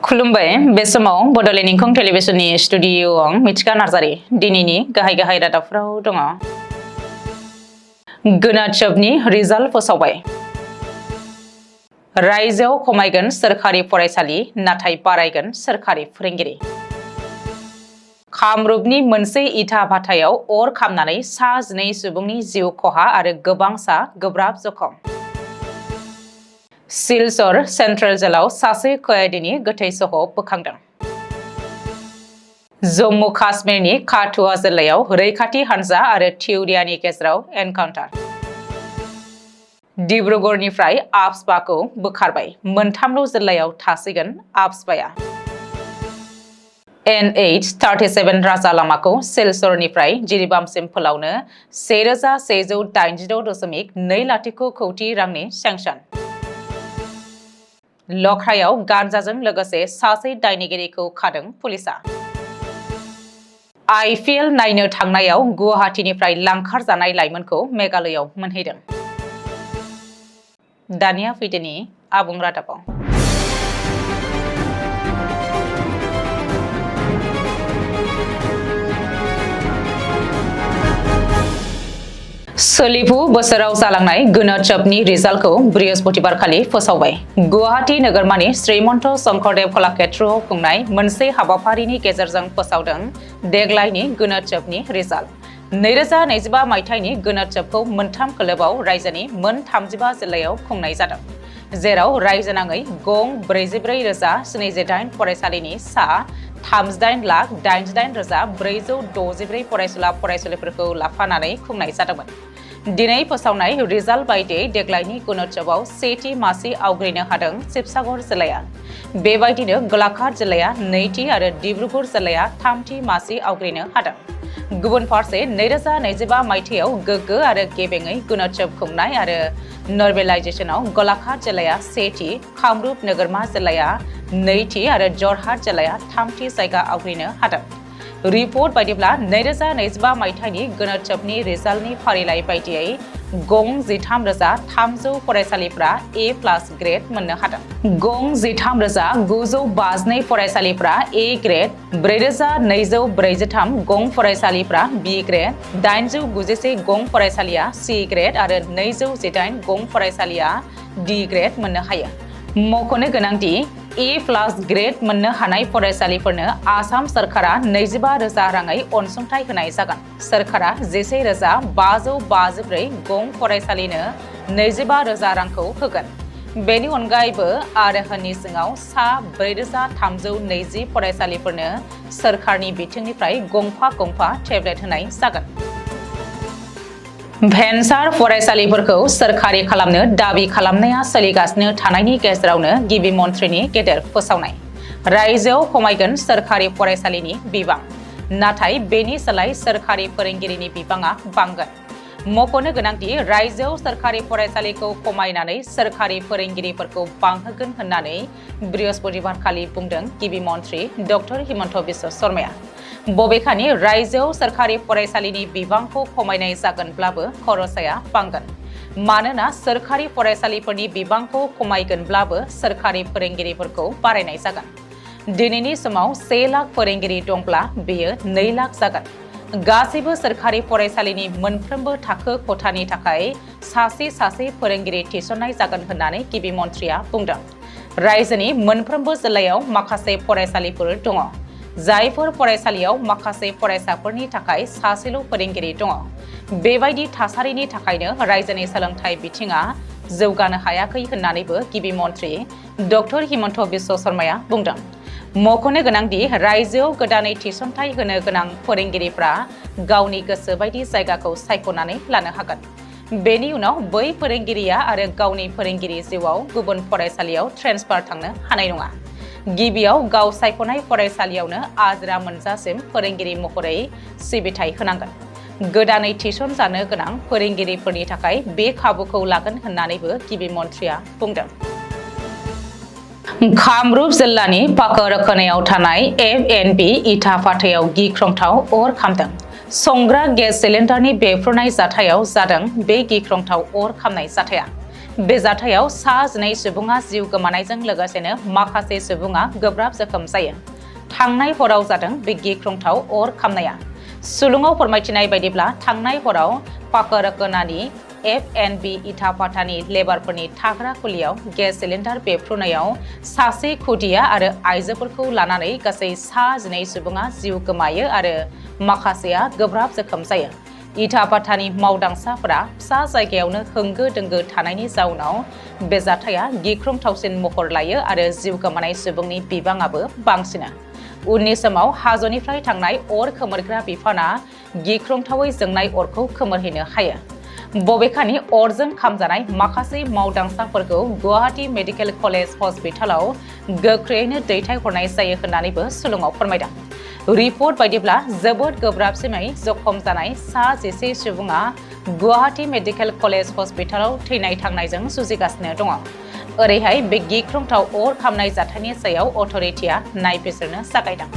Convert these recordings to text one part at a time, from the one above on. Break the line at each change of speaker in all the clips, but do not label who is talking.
खुलुमबाय बे समाव बडलेण्ड इंखं टेलिभिजननि स्टुडिअआव मिथिका नार्जारी दिनैनि गाहाय रादाबफोराव दङ। गोनाचबनि रिजाल्ट फोसावबाय। रायजोआव खमायगोन सोरखारि फरायसालि नाथाय बारायगोन सोरखारि फोरोंगिरि। कामरुपनि मोनसे इटा भाटायाव अर खामनानै 12 सुबुंनि जिउ खहा आरो गोबांसा गोब्राब जखम। सिलचर सेन्ट्रेल जेलाव सासे कयादिनि गोथै सह बोखांदों। जम्मु काश्मीरनि काठुआ जिल्लायाव रैखाथि हानजा आरो थिउरियानि गेजेराव एनकाउन्टार। डिब्रुगड़निफ्राय आफ्सपाखौ बोखारबाय। मोनथामल' जिल्लायाव थासिगोन आफ्सपाया। NH-37 राजा लामाखौ सिलचरनिफ्राय जिरिबामसिम फोलावनो 1186.20 कौटि रांनि सेंसन। लख्रायाव गान्जाजों लोगोसे सासे दायनिगिरिखौ खादों पुलिसा। IPL नायनो थांनायाव गुवाहाटीनिफ्राय लांखारजानाय लाइमोनखौ मेघालयआव मोनहैदों। दानिया फैदोनि आबुं रादाबाव। सोलिफु बोसोराव जालांनाय गोनाचबनि रिजाल्टखौ बृहस्पतिबारखालि फोसावबाय। गुवाहाटी नोगोरमानि श्रीमन्त शंकरदेव कलाक्षेत्रआव खुंनाय मोनसे हाबाफारिनि गेजेरजों फोसावदों देग्लायनि गोनाचबनि रिजाल्ट। 2025 मायथाइनि गोनाचबखौ मोनथाम खोलोबाव रायजोनि मोन 35 जिल्लायाव खुंनाय जादों, जेराव रायजोनाङै गं 44,078 फरायसालिनि सा 38,88,464 फरायसुला फरायसुलिफोरखौ लाफानानै खुंनाय जादोंमोन। दिनै फोसावनाय रिजाल्ट बायदियै देग्लायनि गोनाचबआव सेथि मासि आवग्रिनो हादों शिबसागर जिल्लाया। बेबायदिनो गलाघाट जिल्लाया नैथि आरो डिब्रुगड़ जिल्लाया थामथि मासि आवग्रिनो हादों। गुबुन फारसे 2025 मायथाइयाव गोग्गो आरो गेबेङै गोनाचब खुंनाय आरो नर्मेलाइजेसनाव गलाघाट जिल्लाया सेथि, कामरुप नोगोरमा जिल्लाया नैथि आरो जरहाट जिल्लाया थामथि जायगा आवग्रिनो हादों। रिपर्ट बायदिब्ला 2025 मायथाइनि गोनाचबनि रिजाल्टनि फारिलाइ बायदियै गं 13,300 फरायसालिफ्रा A+ ग्रेड मोननो हादों। गं 13,952 फरायसालिफ्रा A ग्रेड, 4,243 गं फरायसालिफ्रा B ग्रेड, 891 गं फरायसालिया C ग्रेड आरो 208 गं फरायसालिया D ग्रेड मोननो हायो। मख'नो गोनांदि A+ ग्रेड मोननो हानाय फरायसालिफोरनो आसाम सरकारा 25,000 राङै अनसुंथाइ होनाय जागोन। सरकारा 11,554 गं फरायसालिनो 25,000 रांखौ होगोन। बेनि अनगायैबो आरोहनि सिङाव सा 4,320 फरायसालिफोरनो सरकारनि बिथिंनिफ्राय गंफा टेब्लेट होनाय जागोन। भेन्सार फरायसालिफोरखौ सोरखारि खालामनो दाबि खालामनाया सोलिगासिनो थानायनि गेजेरावनो गिबि मन्थ्रिनि गेदेर फोसावनाय। रायजोआव खमायगोन सोरखारि फरायसालिनि बिबां, नाथाय बेनि सोलाय सोरखारि फोरोंगिरिनि बिबाङा बांगोन। मख'नो गोनांदि रायजोआव सोरखारि फरायसालिखौ खमायनानै सोरखारि फोरोंगिरिफोरखौ बांहोगोन होननानै बृहस्पतिबारखालि बुंदों गिबि मन्थ्रि डक्टर हिमन्त बिश्व शर्माया। बबेखानि रायजोआव सोरखारि फरायसालिनि बिबांखौ खमायनाय जागोनब्लाबो खरसाया बांगोन। मानोना सोरखारि फरायसालिफोरनि बिबांखौ खमायगोनब्लाबो सोरखारि फोरोंगिरिफोरखौ बारायनाय जागोन। दिनैनि समाव 1 लाख फोरोंगिरि दंब्ला बेयो 2 लाख जागोन। गासैबो सोरखारि फरायसालिनि मोनफ्रोमबो थाखो खथानि थाखाय सासे फोरोंगिरि थिसननाय जागोन होननानै गिबि मन्थ्रिया बुंदों। रायजोनि मोनफ्रोमबो जिल्लायाव माखासे फरायसालिफोर दङ, जायफोर फरायसालियाव माखासे फरायसाफोरनि थाखाय सासेल' फोरोंगिरि दङ। बेबायदि थासारिनि थाखायनो रायजोनि सोलोंथाइ बिथिङा जौगानो हायाखै होननानैबो गिबि मन्थ्रि डक्टर हिमन्त बिश्व शर्माया बुंदों। मख'नो गोनांदि रायजोआव गोदानै थिसनथाइ होनो गोनां फोरोंगिरिफ्रा गावनि गोसो बायदि जायगाखौ सायख'नानै लानो हागोन। बेनि उनाव बै फोरोंगिरिया आरो गावनि फोरोंगिरि जिउआव गुबुन फरायसालियाव ट्रेन्सफार थांनो हानाय नङा। गिबियाव गाव सायख'नाय फरायसालियावनो आजिरा मोनजासिम फोरोंगिरि महरै सिबिथाय होनांगोन। गोदानै थिसन जानो गोनां फोरोंगिरिफोरनि थाखाय बे खाबुखौ लागोन होननानैबो गिबि मन्थ्रिया बुंदों। कामरुप जिल्लानि पाकरखोनायाव थानाय FNB इटा भाटायाव गिख्रंथाव अर खामदों। संग्रा गेस सिलिन्डारनि बेफ्रुनाय जाथायाव जादों बे गिख्रंथाव अर खामनाय जाथाया। बे जाथायाव सा 12 सुबुङा जिउ गोमानायजों लोगोसेनो माखासे सुबुङा गोब्राब जोखोम जायो। थांनाय हराव जादों बे गिख्रंथाव अर खामनाया। सुलुङाव फोरमायथिनाय बायदिब्ला थांनाय हराव पाकरकनानि FNB इटापाटानि लेबारफोरनि थाग्रा खुलियाव गेस सिलिन्डार बेफ्रुनायाव सासे खुदिया आरो आइजोफोरखौ लानानै गासै सा 12 सुबुङा जिउ गोमायो आरो माखासेया गोब्राब जोखोम जायो। इटापाटानि मावदांसाफोरा फिसा जायगायावनो होंगो दोंगो थानायनि जाउनाव बे जाथाया गिख्रंथावसिन महर लायो आरो जिउ गोमानाय सुबुंनि बिबाङाबो बांसिनो। उननि समाव हाजोनिफ्राय थांनाय अर खोमोरग्रा बिफाना गिख्रंथावै जोंनाय अरखौ खोमोरहैनो हायो। बबेखानि अरजों खामजानाय माखासे मावदांसाफोरखौ गुवाहाटी मेडिकेल कलेज हस्पिटालाव गोख्रैयैनो दैथायहरनाय जायो होननानैबो सुलुङाव फोरमायदों। रिपर्ट बायदिब्ला जोबोद गोब्राबसिमै जखम जानाय सा 11 सुबुङा गुवाहाटी मेडिकेल कलेज हस्पिटालाव थैनाय थांनायजों जुजिगासिनो दङ। ओरैहाय बे गिख्रंथाव अर खामनाय जाथायनि सायाव अथ'रिटिया नायबिजिरनो जागायदों।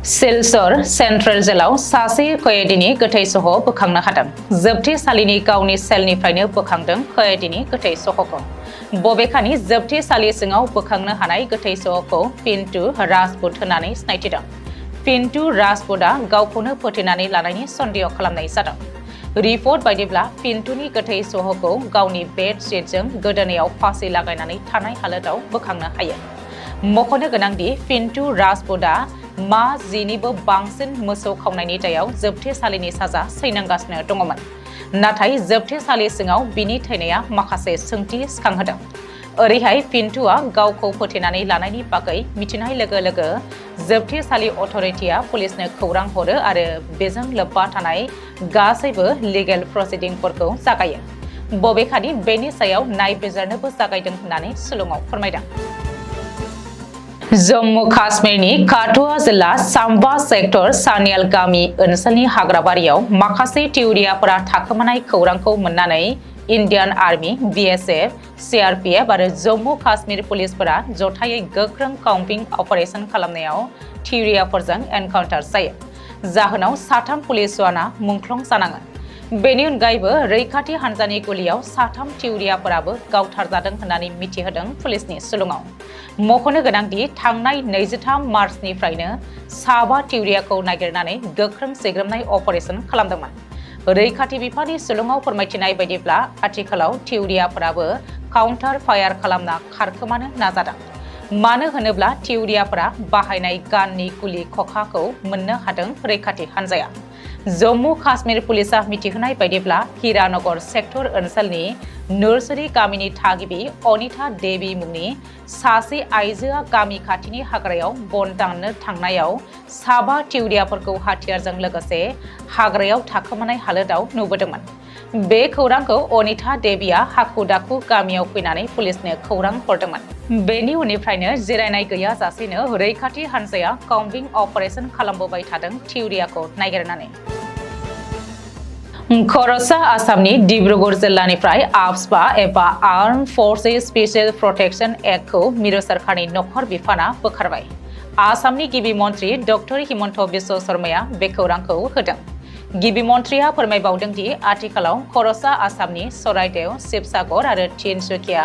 सिलचर सेन्ट्रेल जेलाव सासे खैदिनि गोथै सह बोखांनो हादों। जोबथेसालिनि गावनि सेलनिफ्रायनो बोखांदों खैदिनि गोथै सहखौ। बबेखानि जोबथेसालि सिङाव बोखांनो हानाय गोथै सहखौ पिन्टु राजपुत होननानै सिनायथिदों। पिन्टु राजपुतआ गावखौनो फोथैनानै लानायनि सन्देह खालामनाय जादों। रिपर्ट बायदिब्ला पिन्टुनि गोथै सहखौ गावनि बेड शीटजों गोदोनायाव फासि लागायनानै थानाय हालोदाव बोखांनो हायो। मख'नो गोनांदि पिन्टु राजपुतआ मा 10निबो बांसिन मोसौ खावनायनि दायाव जोबथेसालिनि साजा सैनांगासिनो दङमोन। नाथाय जोबथेसालि सिङाव बिनि थैनाया माखासे सोंथि सिखांहोदों। ओरैहाय पिन्टुआ गावखौ फोथैनानै लानायनि बागै मिथिनाय लोगो लोगो जोबथेसालि अथ'रिटिया पुलिसनो खौरां हरो आरो बेजों लोब्बा थानाय गासैबो लिगेल प्रसिडिंफोरखौ जागायो। बबेखानि बेनि सायाव नायबिजिरनोबो जागायदों होननानै सुलुङाव फोरमायदों। जम्मु काश्मीरनि काठुआ जिल्ला साम्बा सेक्टर सानियाल गामि ओनसोलनि हाग्राबारियाव माखासे टिउरियाफोरा थाखोमानाय खौरांखौ मोननानै इन्डियान आर्मी, BSF, CRPF आरो जम्मु काश्मीर पुलिसफोरा जथायै गोख्रों काउम्पिं अपारेशन खालामनायाव टिउरियाफोरजों एनकाउन्टार जायो। जाहोनाव 3 पुलिस जवाना मुंख्लं जानाङो। बेनि अनगायैबो रैखाथि हान्जानि गुलियाव 3 टिउरियाफोराबो गावथारजादों होननानै मिथिहोदों पुलिसनि सुलुङाव। मख'नो गोनांदि थांनाय 23 मार्चनिफ्रायनो 5 टिउरियाखौ नागिरनानै गोख्रों सिग्रोमनाय अपारेशन खालामदोंमोन। रैखाथि बिफाननि सुलुङाव फोरमायथिनाय बायदिब्ला आथिखालाव टिउरियाफोराबो काउन्टार फायार खालामना खारखोमानो नाजादों। मानो होनोब्ला टिउरियाफोरा बाहायनाय गाननि गुलि खखाखौ मोननो हादों रैखाथि हान्जाया। जम्मु काश्मीर पुलिसआ मिथिहोनाय बायदिब्ला हिरानगर सेक्टर ओनसोलनि नर्सरी गामिनि थागिबि अनिता देवी मुंनि सासे आइजोआ गामि खाथिनि हाग्रायाव बन दाननो थांनायाव 5 टिउरियाफोरखौ हाथियारजों लोगोसे हाग्रायाव थाखोमानाय हालोदाव नुबोदोंमोन। बे खौरांखौ अनिता देवीआ हाखु दाखु गामियाव फैनानै पुलिसनो खौरां हरदोंमोन। बेनि उननिफ्रायनो जिरायनाय गैयाजासेनो रैखाथि हान्जाया काउम्पिं अपारेशन खालामबोबाय थादों टिउरियाखौ नागिरनानै। खर'सा आसामनि डिब्रुगड़ जिल्लानिफ्राय आफ्सपा एबा आर्म फर्सेस स्पेशल प्रोटेक्शन एक्टखौ मिरु सोरखारनि नखर बिफाना बोखारबाय। आसामनि गिबि मन्थ्रि डक्टर हिमन्त बिश्व शर्माया बे खौरांखौ होदों। गिबि मन्थ्रिया फोरमायबावदों दि आथिखालाव खर'सा आसामनि सराइदेव, शिबसागर आरो तिनसुकिया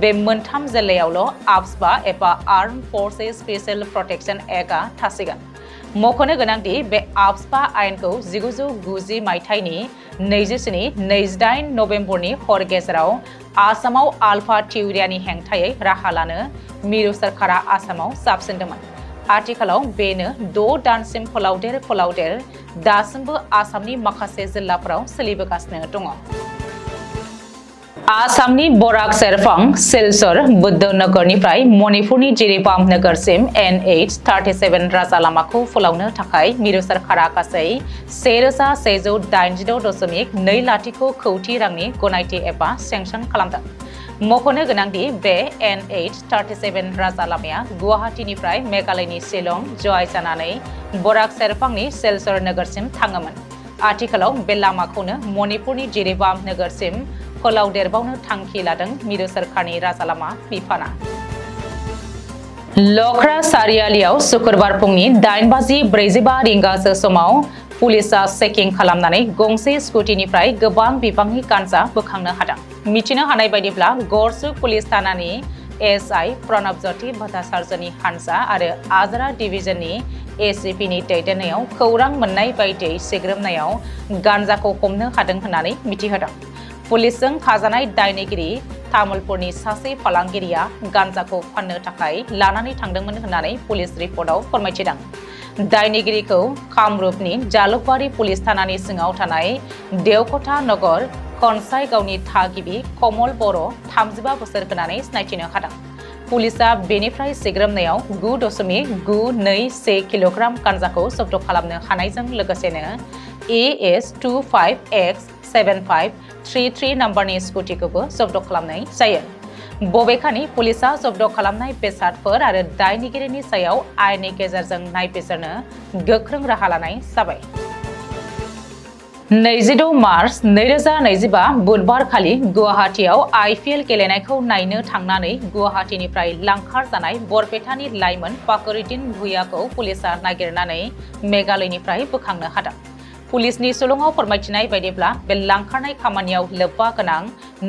बे मोनथाम जिल्लायावल' आफ्सपा एबा आर्म फर्सेस स्पेशल प्रोटेक्शन एक्टआ थासिगोन। मख'नो गोनांदि बे आफ्सपा आयेनखौ 1990 मायथाइनि 28 नभेम्बरनि हर गेजेराव आसामाव आलफा टिउरियानि हेंथायै राहा लानो मिरु सोरखारा आसामाव जाबसिनदोंमोन। आथिखालाव बेनो 6 दानसिम फोलावदेर दासिमबो आसामनि माखासे जिल्लाफोराव सोलिबोगासिनो दङ। आसामनि बराक सेरफां सिलचर बुद्धनगरनिफ्राय मणिपुरनि जिरिबाम नोगोरसिम NH37 राजा लामाखौ फोलावनो थाखाय मिरु सोरखारा गासै 1186.20 कौटि रांनि गनायथि एबा सेंसन खालामदों। मख'नो गोनांदि बे NH37 राजा लामाया गुवाहाटीनिफ्राय मेघालयनि शिलं जय जानानै बराक सेरफांनि सिलचर नोगोरसिम थाङोमोन। आथिखालाव बे लामाखौनो मणिपुरनि जिरिबाम नोगोरसिम फोलावदेरबावनो थांखि लादों मिरु सोरखारनि राजा लामा बिफाना। लख्रा सारियालियाव शुक्रबार फुंनि 8:45 समाव पुलिसा चेकिं खालामनानै गंसे स्कुटिनिफ्राय गोबां बिबांनि गांजा बोखांनो हादों। मिथिनो हानाय बायदिब्ला गरसु पुलिस थानानि एसआई प्रणब ज्योति भट्टाचार्यनि हानजा आरो आजरा डिभिजननि एसिपिनि दैदेननायाव खौरां मोननाय बायदियै सिग्रोमनायाव गांजाखौ हमनो हादों होननानै मिथिहोदों। पुलिसजों खाजानाय दायनिगिरि तामुलपुरनि सासे फालांगिरिया गांजाखौ फाननो थाखाय लानानै थांदोंमोन होननानै पुलिस रिपर्टआव फोरमायथिदों। दायनिगिरिखौ कामरुपनि जालुकबारि पुलिस थानानि सिङाव थानाय देवकथा नगर कनसाईगावनि थागिबि कमल बर' 35 बोसोर होननानै सिनायथिनो हादों। पुलिसा बेनिफ्राय सिग्रोमनायाव 9.921 किल'ग्राम गांजाखौ जब्द खालामनो हानायजों लोगोसेनो AS25X7533 नम्बरनि स्कुटिखौबो जब्द खालामनाय जायो। बबेखानि पुलिसा जब्द खालामनाय बेसादफोर आरो दायनिगिरिनि सायाव आयेननि गेजेरजों नायबिजिरनो गोख्रों राहा लानाय जाबाय। 26 मार्च 2025 बुधबार खालि गुवाहाटीआव IPL गेलेनायखौ नायनो थांनानै गुवाहाटीनिफ्राय लांखार जानाय बरपेटानि लाइमोन फाखरुद्दीन भुइयाखौ पुलिसा नागिरनानै मेघालयनिफ्राय बोखांनो हादों। पुलिसनि सुलुङाव फोरमायथिनाय बायदिब्ला बे लांखारनाय खामानियाव लोब्बा गोनां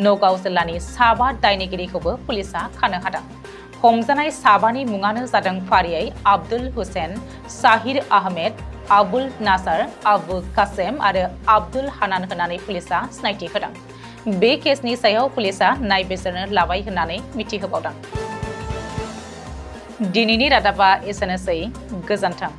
नगाव जिल्लानि 7 दायनिगिरिखौबो पुलिसा खानो हादों। हमजानाय 7नि मुङानो जादों फारियै आब्दुल हुसेन, साहिर आहमेद, आबुल नासार, आबु कासेम आरो आब्दुल हानान होननानै पुलिसा सिनायथि होदों। बे केसनि सायाव पुलिसा नायबिजिरनो लाबाय होननानै मिथिहोबावदों। दिनैनि रादाबा एसेनोसै। गोजोन्थों।